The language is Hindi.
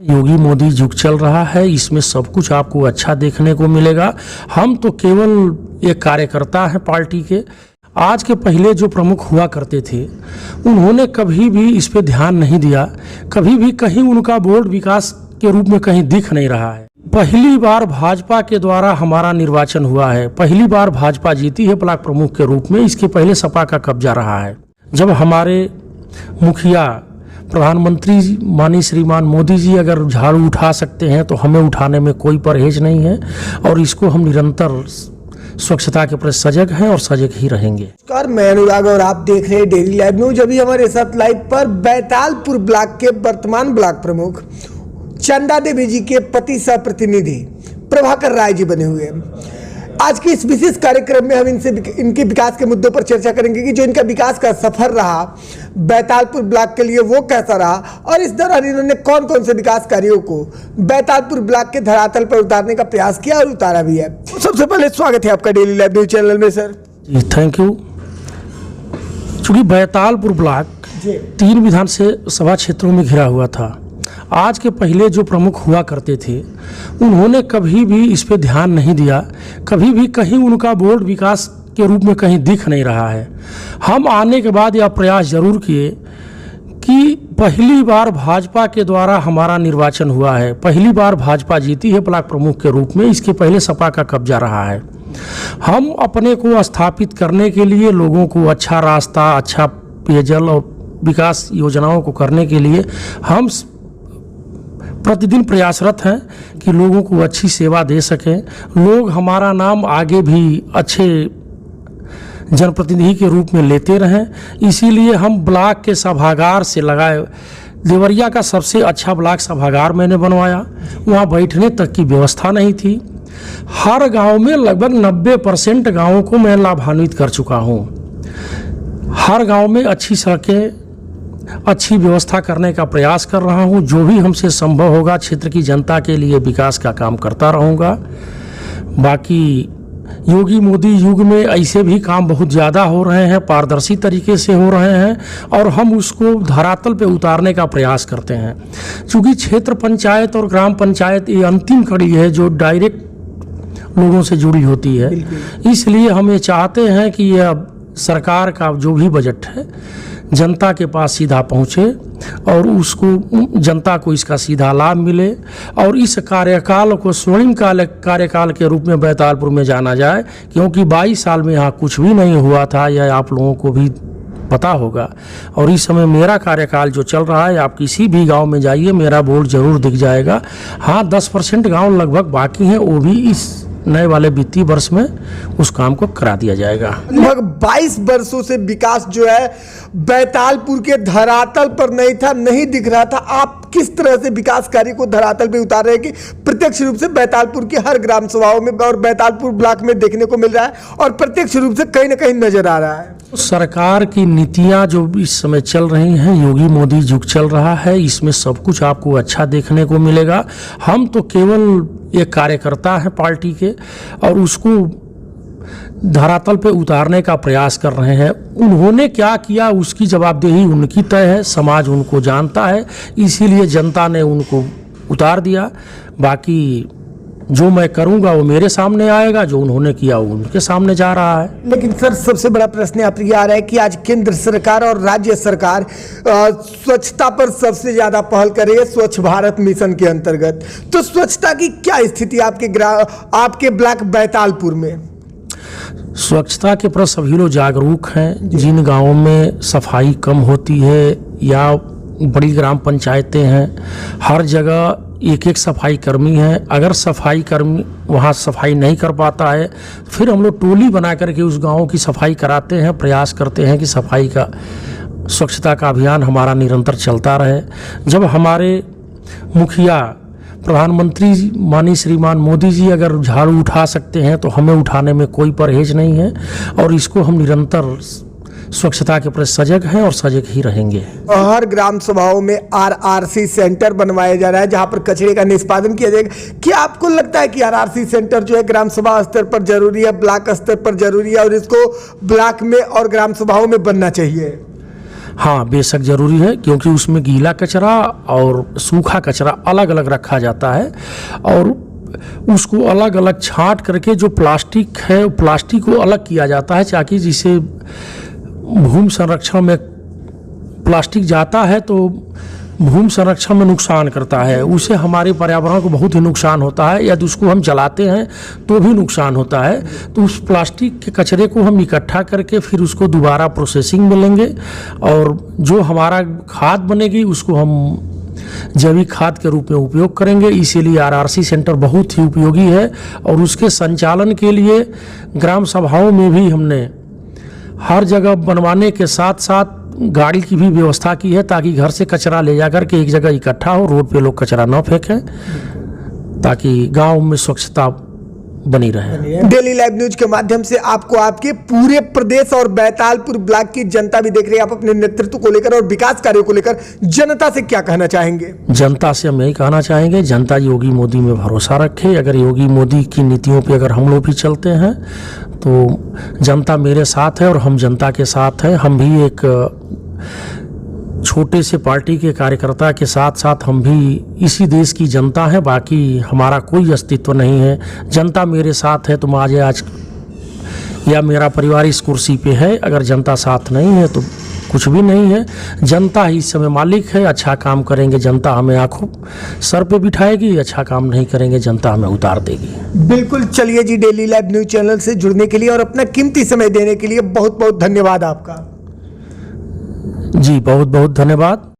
योगी मोदी युग चल रहा है, इसमें सब कुछ आपको अच्छा देखने को मिलेगा। हम तो केवल एक कार्यकर्ता हैं पार्टी के। आज के पहले जो प्रमुख हुआ करते थे उन्होंने कभी भी इस पे ध्यान नहीं दिया, कभी भी कहीं उनका बोर्ड विकास के रूप में कहीं दिख नहीं रहा है। पहली बार भाजपा के द्वारा हमारा निर्वाचन हुआ है, पहली बार भाजपा जीती है ब्लॉक प्रमुख के रूप में। इसके पहले सपा का कब्जा रहा है। जब हमारे मुखिया प्रधानमंत्री माननीय श्रीमान मोदी जी अगर झाड़ू उठा सकते हैं तो हमें उठाने में कोई परहेज नहीं है, और इसको हम निरंतर स्वच्छता के प्रति सजग हैं और सजग ही रहेंगे। नमस्कार, मैं अनुराग और आप देख रहे हैं डेली लाइव न्यूज। अभी हमारे साथ लाइव पर बैतालपुर ब्लॉक के वर्तमान ब्लॉक प्रमुख चंदा देवी जी के पति सह प्रतिनिधि प्रभाकर राय जी बने हुए हैं। आज के इस विशेष कार्यक्रम में हम इनके विकास के मुद्दों पर चर्चा करेंगे कि जो इनका विकास का सफर रहा बैतालपुर ब्लॉक के लिए वो कैसा रहा, और इस दौरान इन्होंने कौन कौन से विकास कार्यों को बैतालपुर ब्लॉक के धरातल पर उतारने का प्रयास किया और उतारा भी है। सबसे पहले स्वागत है आपका डेली लाइव न्यूज चैनल में सर। जी थैंक यू। चूँकि बैतालपुर ब्लॉक 3 विधानसभा क्षेत्रों में घिरा हुआ था। आज के पहले जो प्रमुख हुआ करते थे उन्होंने कभी भी इस पे ध्यान नहीं दिया, कभी भी कहीं उनका बोर्ड विकास के रूप में कहीं दिख नहीं रहा है। हम आने के बाद यह प्रयास जरूर किए कि पहली बार भाजपा के द्वारा हमारा निर्वाचन हुआ है, पहली बार भाजपा जीती है ब्लॉक प्रमुख के रूप में। इसके पहले सपा का कब्जा रहा है। हम अपने को स्थापित करने के लिए, लोगों को अच्छा रास्ता, अच्छा पेयजल और विकास योजनाओं को करने के लिए हम प्रतिदिन प्रयासरत हैं कि लोगों को अच्छी सेवा दे सकें, लोग हमारा नाम आगे भी अच्छे जनप्रतिनिधि के रूप में लेते रहें। इसीलिए हम ब्लॉक के सभागार से लगाए, देवरिया का सबसे अच्छा ब्लॉक सभागार मैंने बनवाया। वहाँ बैठने तक की व्यवस्था नहीं थी। हर गांव में लगभग 90% गाँवों को मैं लाभान्वित कर चुका हूँ। हर गाँव में अच्छी सड़कें, अच्छी व्यवस्था करने का प्रयास कर रहा हूं। जो भी हमसे संभव होगा क्षेत्र की जनता के लिए विकास का काम करता रहूंगा। बाकी योगी मोदी युग में ऐसे भी काम बहुत ज़्यादा हो रहे हैं, पारदर्शी तरीके से हो रहे हैं, और हम उसको धरातल पे उतारने का प्रयास करते हैं। क्योंकि क्षेत्र पंचायत और ग्राम पंचायत ये अंतिम कड़ी है जो डायरेक्ट लोगों से जुड़ी होती है। इसलिए हम ये चाहते हैं कि यह सरकार का जो भी बजट है जनता के पास सीधा पहुँचे और उसको, जनता को इसका सीधा लाभ मिले, और इस कार्यकाल को स्वर्णिम कार्यकाल के रूप में बैतालपुर में जाना जाए। क्योंकि 22 साल में यहाँ कुछ भी नहीं हुआ था, यह आप लोगों को भी पता होगा। और इस समय मेरा कार्यकाल जो चल रहा है, आप किसी भी गांव में जाइए मेरा बोर्ड जरूर दिख जाएगा। हाँ, 10% गाँव लगभग बाकी हैं, वो भी इस नए वाले वित्तीय वर्ष में उस काम को करा दिया जाएगा। लगभग 22 वर्षों से विकास जो है बैतालपुर के धरातल पर नहीं था, नहीं दिख रहा था। आप किस तरह से विकास कार्य को धरातल पे उतार रहे हैं कि प्रत्यक्ष रूप से बैतालपुर की हर ग्राम सभाओं में और बैतालपुर ब्लॉक में देखने को मिल रहा है, और प्रत्यक्ष रूप से कहीं ना कहीं नजर आ रहा है। सरकार की नीतियां जो इस समय चल रही हैं, योगी मोदी युग चल रहा है, इसमें सब कुछ आपको अच्छा देखने को मिलेगा। हम तो केवल एक कार्यकर्ता हैं पार्टी के, और उसको धरातल पे उतारने का प्रयास कर रहे हैं। उन्होंने क्या किया उसकी जवाबदेही उनकी तय है, समाज उनको जानता है, इसीलिए जनता ने उनको उतार दिया। बाकी जो मैं करूंगा वो मेरे सामने आएगा, जो उन्होंने किया वो उनके सामने जा रहा है। लेकिन सर, सबसे बड़ा प्रश्न आप ये आ रहा है कि आज केंद्र सरकार और राज्य सरकार स्वच्छता पर सबसे ज्यादा पहल कर रही है स्वच्छ भारत मिशन के अंतर्गत। तो स्वच्छता की क्या स्थिति आपके ब्लॉक बैतालपुर में? स्वच्छता के प्रति सभी लोग जागरूक हैं। जिन गाँवों में सफाई कम होती है या बड़ी ग्राम पंचायतें हैं, हर जगह एक एक सफाई कर्मी है। अगर सफाई कर्मी वहाँ सफाई नहीं कर पाता है, फिर हम लोग टोली बना करके उस गाँव की सफाई कराते हैं, प्रयास करते हैं कि सफाई का, स्वच्छता का अभियान हमारा निरंतर चलता रहे। जब हमारे मुखिया प्रधानमंत्री माननीय श्रीमान मोदी जी अगर झाड़ू उठा सकते हैं तो हमें उठाने में कोई परहेज नहीं है, और इसको हम निरंतर स्वच्छता के प्रति सजग हैं और सजग ही रहेंगे। हर ग्राम सभाओं में आरआरसी सेंटर बनवाया जा रहा है जहां पर कचरे का निष्पादन किया जाएगा। क्या आपको लगता है कि आरआरसी सेंटर जो है ग्राम सभा स्तर पर जरूरी है, ब्लॉक स्तर पर जरूरी है, और इसको ब्लॉक में और ग्राम सभाओं में बनना चाहिए? हाँ, बेशक ज़रूरी है, क्योंकि उसमें गीला कचरा और सूखा कचरा अलग अलग रखा जाता है और उसको अलग अलग छांट करके जो प्लास्टिक है प्लास्टिक को अलग किया जाता है, ताकि जिसे भूमि संरक्षण में प्लास्टिक जाता है तो भूमि संरक्षण में नुकसान करता है, उसे हमारे पर्यावरण को बहुत ही नुकसान होता है। यदि उसको हम जलाते हैं तो भी नुकसान होता है। तो उस प्लास्टिक के कचरे को हम इकट्ठा करके फिर उसको दोबारा प्रोसेसिंग में लेंगे और जो हमारा खाद बनेगी उसको हम जैविक खाद के रूप में उपयोग करेंगे। इसीलिए आरआरसी सेंटर बहुत ही उपयोगी है और उसके संचालन के लिए ग्राम सभाओं में भी हमने हर जगह बनवाने के साथ साथ गाड़ी की भी व्यवस्था की है, ताकि घर से कचरा ले जाकर के एक जगह इकट्ठा हो, रोड पे लोग कचरा न फेंकें, ताकि गांव में स्वच्छता बनी रहे। डेली लाइव न्यूज के माध्यम से आपको आपके पूरे प्रदेश और बैतालपुर ब्लॉक की जनता भी देख रही है। आप अपने नेतृत्व को लेकर और विकास कार्यों को लेकर जनता से क्या कहना चाहेंगे? जनता से हम यही कहना चाहेंगे, जनता योगी मोदी में भरोसा रखे। अगर योगी मोदी की नीतियों पे अगर हम लोग भी चलते हैं तो जनता मेरे साथ है और हम जनता के साथ हैं। हम भी एक छोटे से पार्टी के कार्यकर्ता के साथ साथ हम भी इसी देश की जनता है, बाकी हमारा कोई अस्तित्व नहीं है। जनता मेरे साथ है तो मैं आज या मेरा परिवार इस कुर्सी पे है। अगर जनता साथ नहीं है तो कुछ भी नहीं है। जनता ही इस समय मालिक है। अच्छा काम करेंगे जनता हमें आंखों सर पे बिठाएगी, अच्छा काम नहीं करेंगे जनता हमें उतार देगी। बिल्कुल। चलिए जी, डेली लाइव न्यूज चैनल से जुड़ने के लिए और अपना कीमती समय देने के लिए बहुत बहुत धन्यवाद आपका। जी बहुत बहुत धन्यवाद।